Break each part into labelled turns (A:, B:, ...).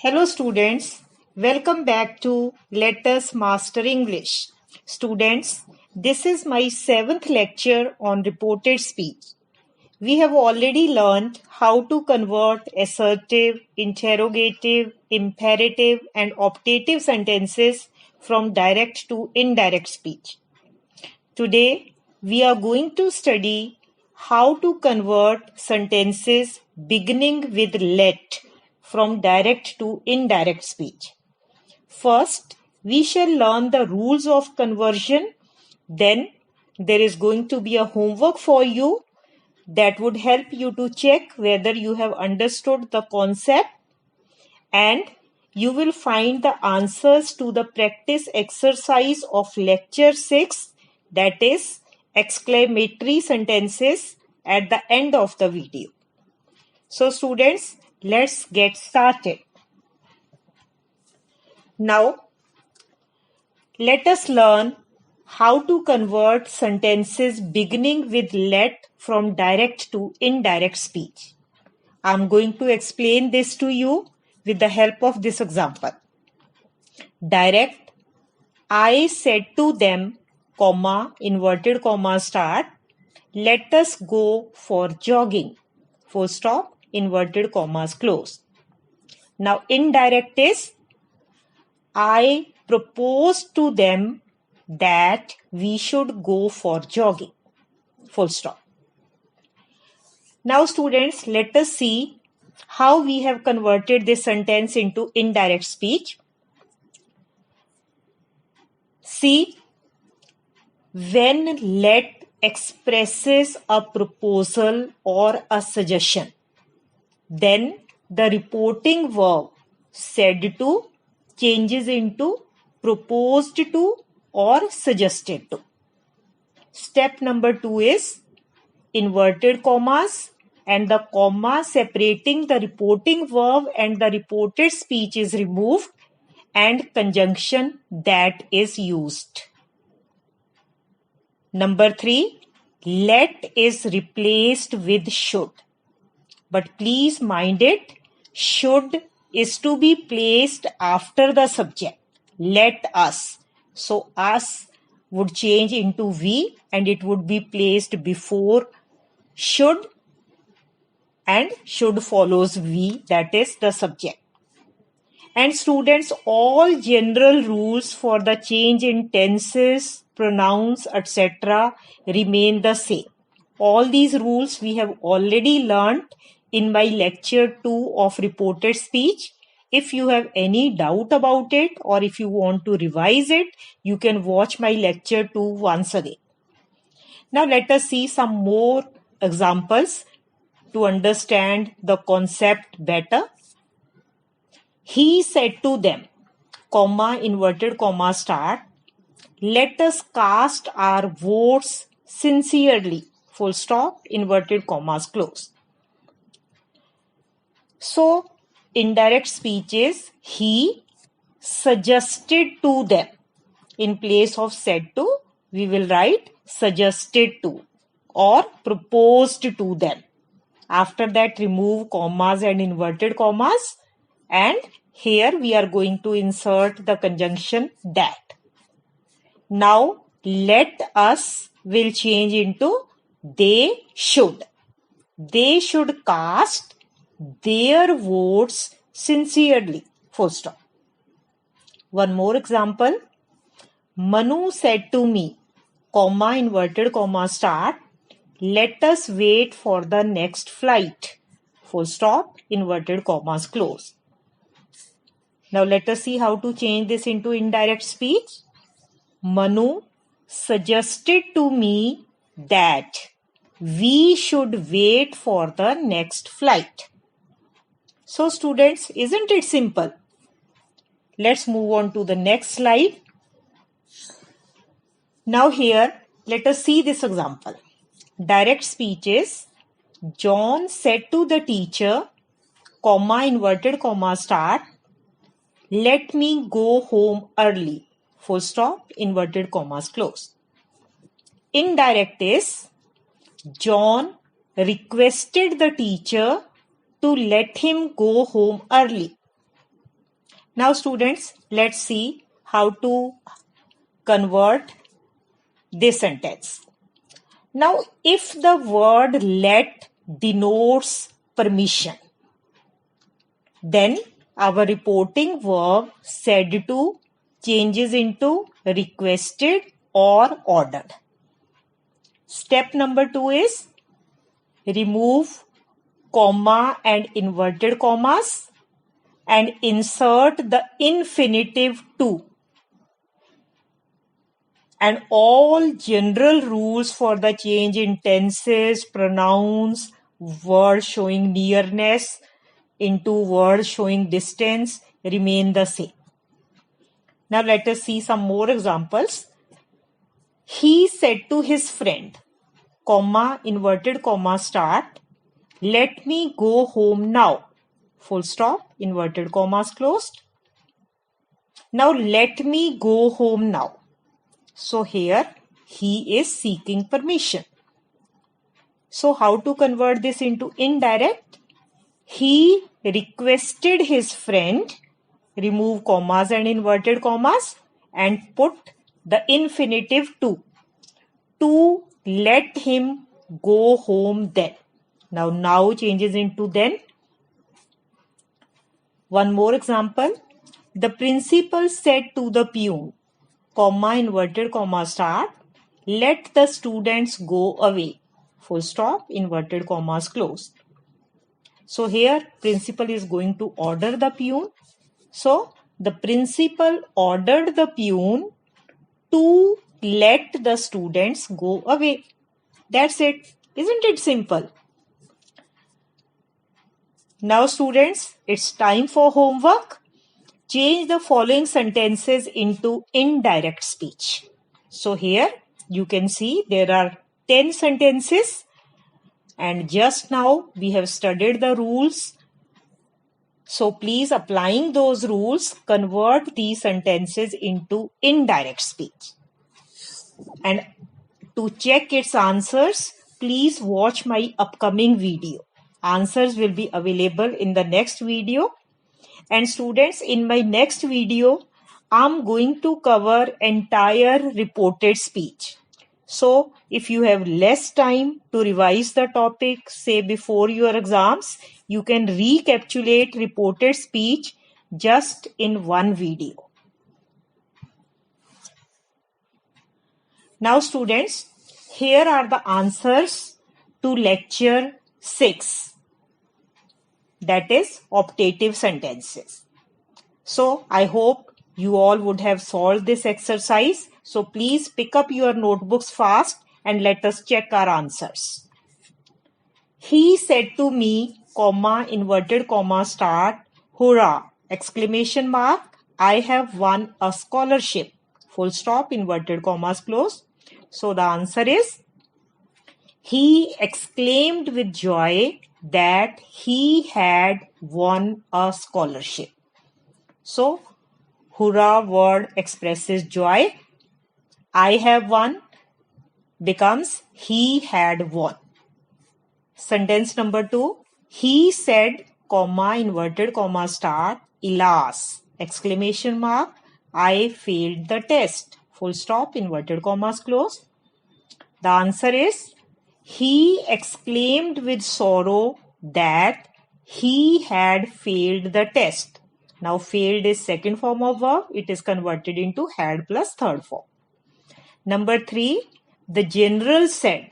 A: Hello students, welcome back to Let Us Master English. Students, this is my 7th lecture on reported speech. We have already learned how to convert assertive, interrogative, imperative and optative sentences from direct to indirect speech. Today, we are going to study how to convert sentences beginning with let from direct to indirect speech. First, we shall learn the rules of conversion. Then, there is going to be a homework for you that would help you to check whether you have understood the concept, and you will find the answers to the practice exercise of lecture 6, that is exclamatory sentences, at the end of the video. So students, let's get started. Now, let us learn how to convert sentences beginning with let from direct to indirect speech. I'm going to explain this to you with the help of this example. Direct, I said to them, comma, inverted comma start, let us go for jogging, full stop, inverted commas close. Now indirect is, I proposed to them that we should go for jogging, full stop. Now students, let us see how we have converted this sentence into indirect speech. See, when let expresses a proposal or a suggestion, then the reporting verb said to changes into proposed to or suggested to. Step number 2 is inverted commas, and the comma separating the reporting verb and the reported speech is removed and conjunction that is used. Number 3, let is replaced with should. But please mind it, should is to be placed after the subject, let us. So us would change into we and it would be placed before should, and should follows we, that is the subject. And students, all general rules for the change in tenses, pronouns, etc. remain the same. All these rules we have already learned in my lecture 2 of reported speech. If you have any doubt about it or if you want to revise it, you can watch my lecture 2 once again. Now let us see some more examples to understand the concept better. He said to them, comma, inverted comma start, let us cast our votes sincerely, full stop, inverted commas close. So, indirect speech is he suggested to them. In place of said to, we will write suggested to or proposed to them. After that, remove commas and inverted commas, and here we are going to insert the conjunction that. Now, let us will change into they should. They should cast their votes sincerely, full stop. One more example. Manu said to me, comma, inverted comma start, let us wait for the next flight, full stop, inverted commas close. Now let us see how to change this into indirect speech. Manu suggested to me that we should wait for the next flight. So students, isn't it simple? Let's move on to the next slide. Now here, let us see this example. Direct speech is, John said to the teacher, comma, inverted comma start, let me go home early, full stop, inverted commas close. Indirect is, John requested the teacher to let him go home early. Now students, let's see how to convert this sentence. Now if the word let denotes permission, then our reporting verb said to changes into requested or ordered. Step number 2 is remove comma and inverted commas and insert the infinitive to. And all general rules for the change in tenses, pronouns, words showing nearness into words showing distance remain the same. Now let us see some more examples. He said to his friend, comma, inverted comma, start, let me go home now, full stop, inverted commas closed. Now let me go home now. So here he is seeking permission. So how to convert this into indirect? He requested his friend, remove commas and inverted commas and put the infinitive to let him go home then. Now changes into then. One more example. The principal said to the peon, comma, inverted comma, start, let the students go away, full stop, inverted commas closed. So here principal is going to order the peon. So the principal ordered the peon to let the students go away. That's it. Isn't it simple? Now students, it's time for homework. Change the following sentences into indirect speech. So here you can see there are 10 sentences and just now we have studied the rules. So please, applying those rules, convert these sentences into indirect speech. And to check its answers, please watch my upcoming video. Answers will be available in the next video. And students, in my next video, I'm going to cover entire reported speech. So if you have less time to revise the topic, say before your exams, you can recapitulate reported speech just in one video. Now students, here are the answers to lecture 6. That is optative sentences. So I hope you all would have solved this exercise. So please pick up your notebooks fast and let us check our answers. He said to me, comma, inverted comma, start, hurrah, exclamation mark, I have won a scholarship, full stop, inverted commas closed. So the answer is, he exclaimed with joy that he had won a scholarship. So, hurrah word expresses joy. I have won becomes he had won. Sentence number 2. He said, comma, inverted comma, start, alas, exclamation mark, I failed the test, full stop, inverted commas closed. The answer is, he exclaimed with sorrow that he had failed the test. Now failed is second form of verb. It is converted into had plus third form. Number 3, the general said,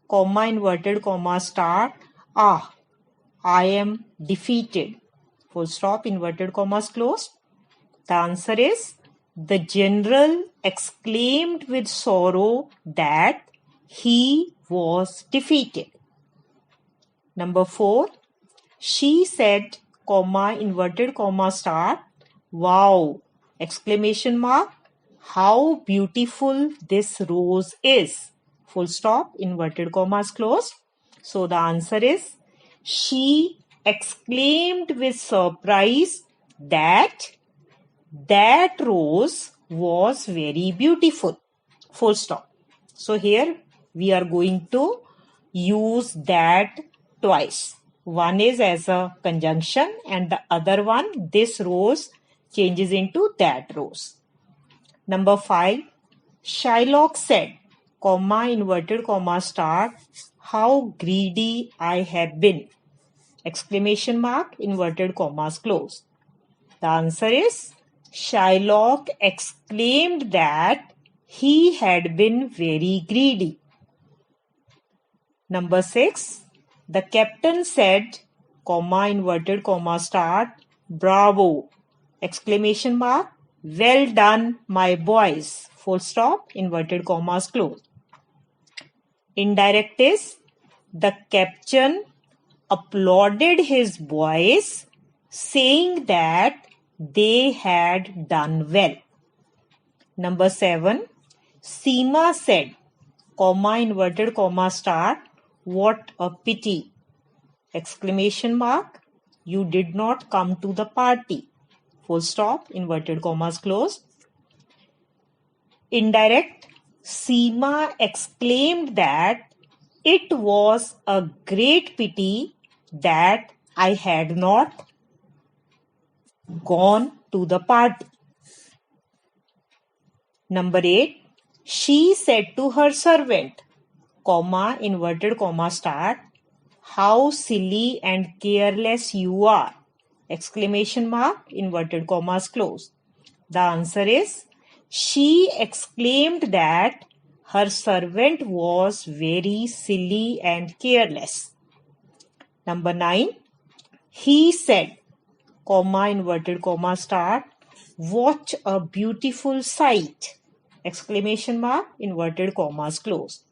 A: comma, inverted comma, start, I am defeated, full stop, inverted commas closed. The answer is, the general exclaimed with sorrow that he was defeated. Number 4, she said, comma, inverted comma, start, wow, exclamation mark, how beautiful this rose is, full stop, inverted commas closed. So the answer is, she exclaimed with surprise that rose was very beautiful, full stop. So here we are going to use that twice. One is as a conjunction and the other one, this rose changes into that rose. Number 5. Shylock said, comma, inverted comma, start, how greedy I have been. Exclamation mark, inverted commas close. The answer is Shylock exclaimed that he had been very greedy. Number 6. The captain said, comma, inverted comma, start, bravo, exclamation mark, well done, my boys, full stop, inverted commas close. Indirect is, the captain applauded his boys, saying that they had done well. Number 7. Seema said, comma, inverted comma, start, what a pity, exclamation mark, you did not come to the party, full stop, inverted commas close. Indirect, Seema exclaimed that it was a great pity that I had not gone to the party. Number 8. She said to her servant, comma, inverted comma, start, how silly and careless you are, exclamation mark, inverted commas close. The answer is, she exclaimed that her servant was very silly and careless. Number 9. He said, comma, inverted comma, start, what a beautiful sight, exclamation mark, inverted commas close.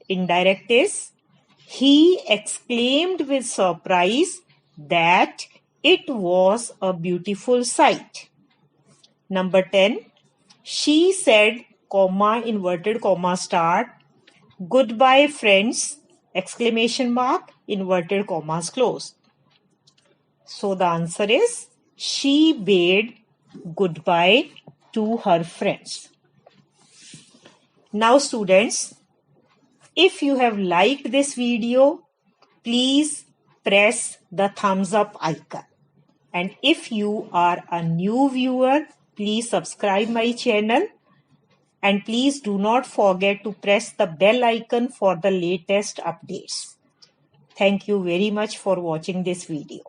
A: Indirect is, he exclaimed with surprise that it was a beautiful sight. Number 10. She said, comma, inverted comma, start, goodbye friends, exclamation mark, inverted commas close. So the answer is, she bade goodbye to her friends. Now students, if you have liked this video, please press the thumbs up icon. And if you are a new viewer, please subscribe my channel. And please do not forget to press the bell icon for the latest updates. Thank you very much for watching this video.